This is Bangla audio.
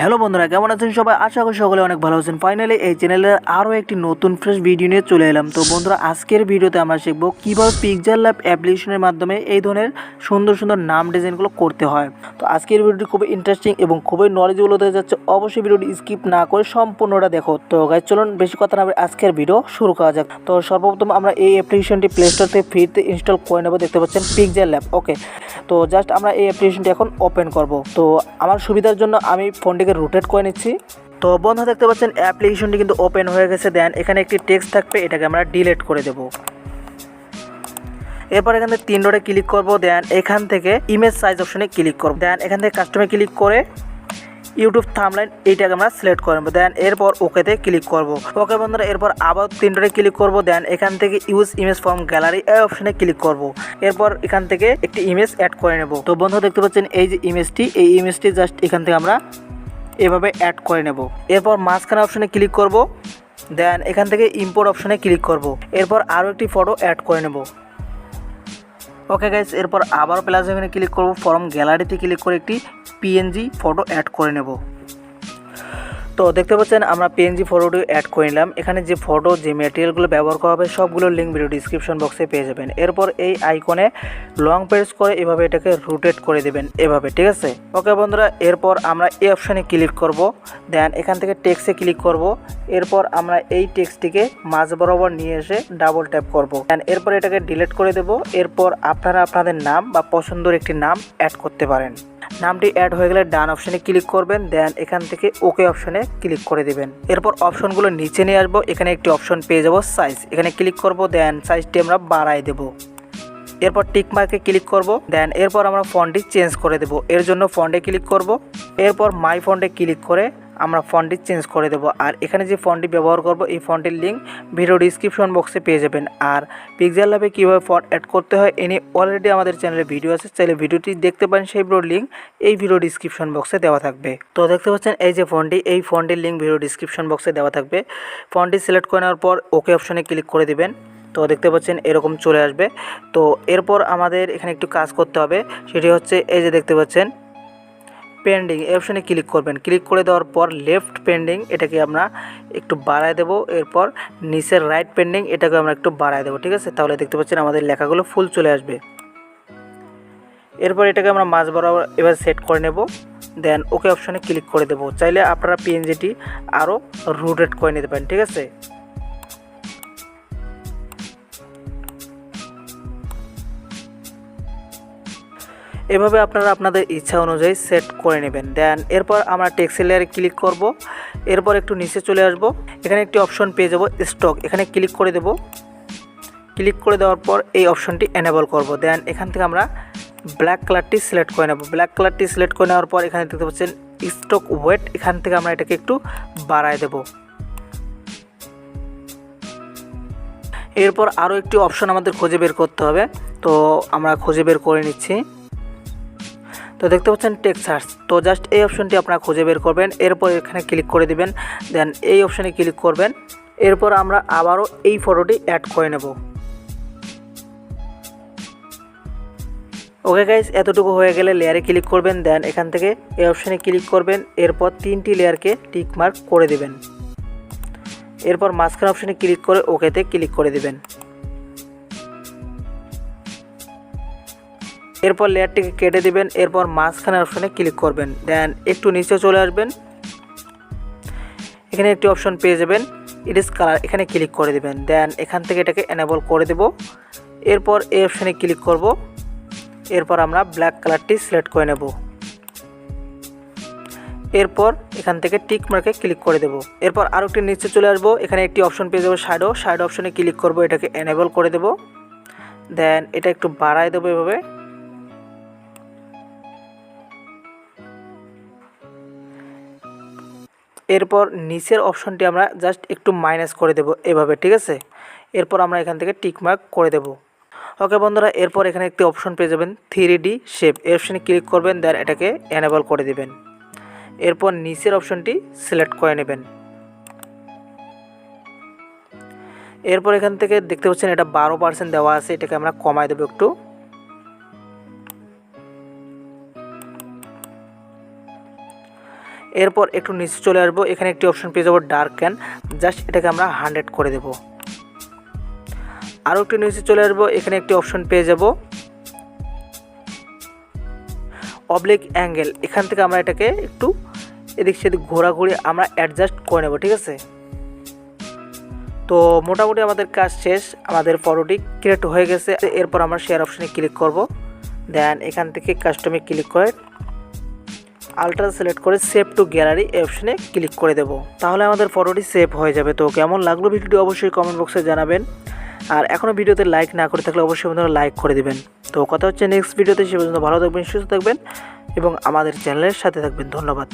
হ্যালো বন্ধুরা, কেমন আছেন সবাই? আশা করি সকলে অনেক ভালো আছেন। ফাইনালি এই চ্যানেলের আরও একটি নতুন ফ্রেশ ভিডিও নিয়ে চলে এলাম। তো বন্ধুরা, আজকের ভিডিওতে আমরা শিখব কীভাবে পিক্সেলল্যাব অ্যাপ্লিকেশনের মাধ্যমে এই ধরনের সুন্দর সুন্দর নাম ডিজাইনগুলো করতে হয়। তো আজকের ভিডিওটি খুবই ইন্টারেস্টিং এবং খুবই নলেজেবল হতে যাচ্ছে। অবশ্যই ভিডিওটি স্কিপ না করে সম্পূর্ণটা দেখো। তো গাইজ, চলুন বেশি কথা না বলে আজকের ভিডিও শুরু করা যাক। তো সর্বপ্রথম আমরা এই অ্যাপ্লিকেশনটি প্লে স্টোর থেকে ফ্রিতে ইনস্টল করে নেব। দেখতে পাচ্ছেন পিক্সেলল্যাব। ওকে, তো জাস্ট আমরা এই অ্যাপ্লিকেশনটি এখন ওপেন করব। তো আমার সুবিধার জন্য আমি ফোনটিকে রোটেট করে নিচ্ছি। তো বন্ধু, দেখতে পাচ্ছেন অ্যাপ্লিকেশনটি কিন্তু ওপেন হয়ে গেছে। দেন এখানে একটি টেক্সট থাকবে, এটাকে আমরা ডিলিট করে দেব। এরপর এখান থেকে 3 ডটে ক্লিক করব। দেন এখান থেকে ইমেজ সাইজ অপশনে ক্লিক করব। দেন এখান থেকে কাস্টমে ক্লিক করে ইউটিউব থাম্বনেল এইটাকে আমরা সিলেক্ট করে নেব। দেন এরপর ওকেতে ক্লিক করব। ওকে বন্ধুরা, এরপর আবার 3 ডটে ক্লিক করব। দেন এখান থেকে ইউজ ইমেজ ফ্রম গ্যালারি এই অপশনে ক্লিক করব। এরপর এখান থেকে একটি ইমেজ অ্যাড করে নেব। তো বন্ধু, দেখতে পাচ্ছেন এই যে ইমেজটি, এই ইমেজটি জাস্ট এখান থেকে আমরা এভাবে অ্যাড করে নেব। এরপর মাঝখানে অপশনে ক্লিক করব। দেন এখান থেকে ইম্পোর্ট অপশনে ক্লিক করব। এরপর আরও একটি ফটো অ্যাড করে নেব। ওকে গাইস, এরপর আবারও প্লাস এখানে ক্লিক করব। ফ্রম গ্যালারিতে ক্লিক করে একটি পিএনজি ফটো অ্যাড করে নেব। তো দেখতে পাচ্ছেন আমরা পিএনজি ফটোটি অ্যাড করে নিলাম। এখানে যে ফটো, যে ম্যাটেরিয়ালগুলো ব্যবহার করা হবে সবগুলোর লিঙ্ক ভিডিও ডিসক্রিপশন বক্সে পেয়ে যাবেন। এরপর এই আইকনে লং প্রেস করে এভাবে এটাকে রোটেট করে দেবেন এভাবে, ঠিক আছে? ওকে বন্ধুরা, এরপর আমরা এই অপশানে ক্লিক করব। দেন এখান থেকে টেক্সটে ক্লিক করব। এরপর আমরা এই টেক্সটটিকে মাঝ বরাবর নিয়ে এসে ডাবল ট্যাপ করব। দেন এরপর এটাকে ডিলিট করে দেব। এরপর আপনারা আপনাদের নাম বা পছন্দের একটি নাম অ্যাড করতে পারেন। নামটি অ্যাড হয়ে গেলে ডান অপশানে ক্লিক করবেন। দেন এখান থেকে ওকে অপশানে ক্লিক করে দেবেন। এরপর অপশনগুলো নিচে নিয়ে আসবো। এখানে একটি অপশন পেয়ে যাব সাইজ, এখানে ক্লিক করব। দেন সাইজটি আমরা বাড়াই দেব। এরপর টিক মার্কে ক্লিক করব। দেন এরপর আমরা ফন্টটি চেঞ্জ করে দেব। এর জন্য ফন্টে ক্লিক করব। এরপর মাই ফন্টে ক্লিক করে আমরা ফন্টটি চেঞ্জ করে দেব। আর এখানে যে ফন্টটি ব্যবহার করব এই ফন্টের লিঙ্ক ভিডিও ডিসক্রিপশন বক্সে পেয়ে যাবেন। আর পিক্সেলল্যাবে কীভাবে ফন্ট অ্যাড করতে হয় এ নিয়ে অলরেডি আমাদের চ্যানেলে ভিডিও আছে, চাইলে ভিডিওটি দেখতে পারেন। সেই ভিডিওর লিঙ্ক এই ভিডিও ডিসক্রিপশন বক্সে দেওয়া থাকবে। তো দেখতে পাচ্ছেন এই যে ফন্টটি, এই ফন্টের লিঙ্ক ভিডিও ডিসক্রিপশন বক্সে দেওয়া থাকবে। ফন্টটি সিলেক্ট করে নেওয়ার পর ওকে অপশনে ক্লিক করে দেবেন। তো দেখতে পাচ্ছেন এরকম চলে আসবে। তো এরপর আমাদের এখানে একটু কাজ করতে হবে, সেটি হচ্ছে এই যে দেখতে পাচ্ছেন পেন্ডিং এই অপশানে ক্লিক করবেন। ক্লিক করে দেওয়ার পর লেফট পেন্ডিং এটাকে আমরা একটু বাড়ায় দেব। এরপর নিচের রাইট পেন্ডিং এটাকে আমরা একটু বাড়ায় দেবো, ঠিক আছে? তাহলে দেখতে পাচ্ছেন আমাদের লেখাগুলো ফুল চলে আসবে। এরপর এটাকে আমরা মাঝ বরাবর এবার সেট করে নেব। দেন ওকে অপশানে ক্লিক করে দেবো। চাইলে আপনারা পিএনজিটি আরও রোটেট করে নিতে পারেন, ঠিক আছে? এভাবে আপনারা আপনাদের ইচ্ছা অনুযায়ী সেট করে নেবেন। দেন এরপর আমরা টেক্সট লেয়ারে ক্লিক করব। এরপর একটু নিচে চলে আসব। এখানে একটি অপশন পেয়ে যাব স্টক, এখানে ক্লিক করে দেব। ক্লিক করে দেওয়ার পর এই অপশনটি এনেবল করব। দেন এখান থেকে আমরা ব্ল্যাক কালারটি সিলেক্ট করে নেব। ব্ল্যাক কালারটি সিলেক্ট করে নেওয়ার পর এখানে দেখতে পাচ্ছেন স্টক ওয়েট, এখান থেকে আমরা এটাকে একটু বাড়ায় দেব। এরপর আরও একটি অপশন আমাদের খুঁজে বের করতে হবে, তো আমরা খুঁজে বের করে নিচ্ছি। তো দেখতে পাচ্ছেন টেক্সট সার্চ, তো জাস্ট এই অপশনটি আপনারা খুঁজে বের করবেন। এরপর এখানে ক্লিক করে দিবেন। দেন এই অপশানে ক্লিক করবেন। এরপর আমরা আবারও এই ফটোটি অ্যাড করে নেব। ওকে গাইস, এতটুকু হয়ে গেলে লেয়ারে ক্লিক করবেন। দেন এখান থেকে এই অপশানে ক্লিক করবেন। এরপর 3টি লেয়ারকে টিক মার্ক করে দেবেন। এরপর মাঝখানে অপশানে ক্লিক করে ওকেতে ক্লিক করে দেবেন। এরপর লেয়ারটিকে কেটে দিবেন। এরপর মাঝখানে অপশানে ক্লিক করবেন। দেন একটু নিচে চলে আসবেন। এখানে একটি অপশন পেয়ে যাবেন ইরেজ কালার, এখানে ক্লিক করে দিবেন। দেন এখান থেকে এটাকে এনেবল করে দেব। এরপর এই অপশানে ক্লিক করব। এরপর আমরা ব্ল্যাক কালারটি সিলেক্ট করে নেব। এরপর এখান থেকে টিক মার্কে ক্লিক করে দেব। এরপর আরও একটি নিচে চলে আসব। এখানে একটি অপশন পেয়ে যাবো শ্যাডো, শ্যাডো অপশানে ক্লিক করব। এটাকে এনেবল করে দেব। দেন এটা একটু বাড়ায় দেবো এভাবে। এরপর নিচের অপশনটি আমরা জাস্ট একটু মাইনাস করে দেব এভাবে, ঠিক আছে? এরপর আমরা এখান থেকে টিক মার্ক করে দেব। ওকে বন্ধুরা, এরপর এখানে একটি অপশন পেয়ে যাবেন 3D শেপ, এই অপশানে ক্লিক করবেন। দেন এটাকে এনেবল করে দেবেন। এরপর নিচের অপশনটি সিলেক্ট করে নেবেন। এরপর এখান থেকে দেখতে পাচ্ছেন এটা 12% দেওয়া আছে, এটাকে আমরা কমায় দেবো একটু। এরপর একটু নিচে চলে আসবো, এখানে একটি অপশন পেয়ে যাবো ডার্কেন, জাস্ট এটাকে আমরা 100 করে দেব। আরও একটু নিচে চলে আসবো, এখানে একটি অপশন পেয়ে যাব অবলিক অ্যাঙ্গেল, এখান থেকে আমরা এটাকে একটু এদিক সেদিক ঘোরাঘুরি আমরা অ্যাডজাস্ট করে নেব, ঠিক আছে। তো মোটামুটি আমাদের কাজ শেষ, আমাদের ফটোটি ক্রিয়েট হয়ে গেছে। এরপর আমরা শেয়ার অপশনে ক্লিক করব, দেন এখান থেকে কাস্টমে ক্লিক করে আলট্রা সিলেক্ট করে সেভ টু গ্যালারি এই অপশনে ক্লিক করে দেব। তাহলে আমাদের ফটোটি সেভ হয়ে যাবে। তো কেমন লাগলো ভিডিওটি অবশ্যই কমেন্ট বক্সে জানাবেন, আর এখনও ভিডিওতে লাইক না করে থাকলে অবশ্যই বন্ধুরা লাইক করে দিবেন। তো কথা হচ্ছে নেক্সট ভিডিওতে, সে পর্যন্ত ভালো থাকবেন, সুস্থ থাকবেন এবং আমাদের চ্যানেলের সাথে থাকবেন। ধন্যবাদ।